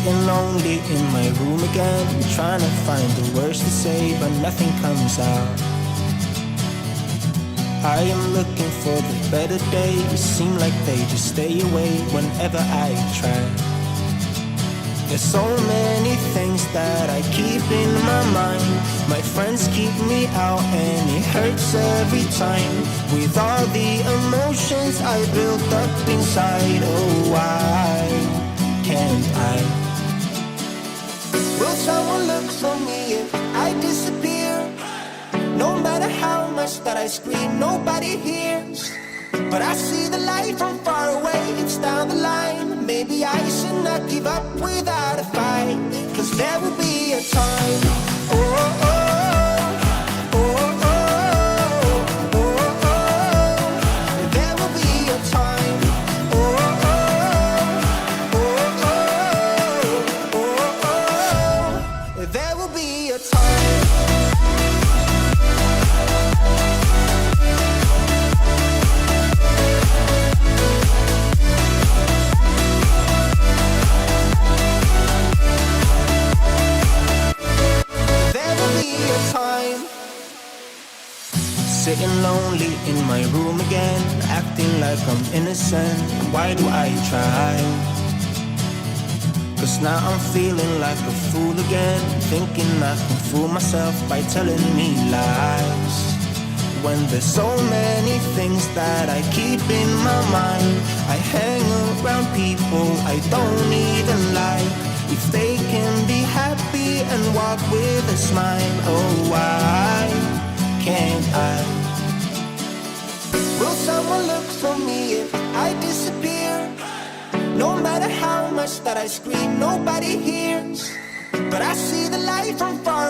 Sitting lonely in my room again, trying to find the words to say, but nothing comes out. I am looking for the better days, seem like they just stay away whenever I try. There's so many things that I keep in my mind. My friends keep me out and it hurts every time. With all the emotions I built up inside, oh why can't I? Will someone look for me if I disappear? No matter how much that I scream, nobody hears. But I see the light from far away, it's down the line. Maybe I should not give up without a fight, 'cause there will be a time. Oh, oh, oh, oh, oh, oh, oh. There will be a time. Oh, oh, oh, oh, oh, oh, oh. There will be a time. Sitting lonely in my room again, acting like I'm innocent. Why do I try? 'Cause now I'm feeling like a fool again, thinking I can fool myself by telling me lies. When there's so many things that I keep in my mind, I hang around people I don't even like. If they can be happy and walk with a smile, oh why can't I? Will someone look for me if I disappear? No matter how much that I scream, nobody hears. But I see the light from far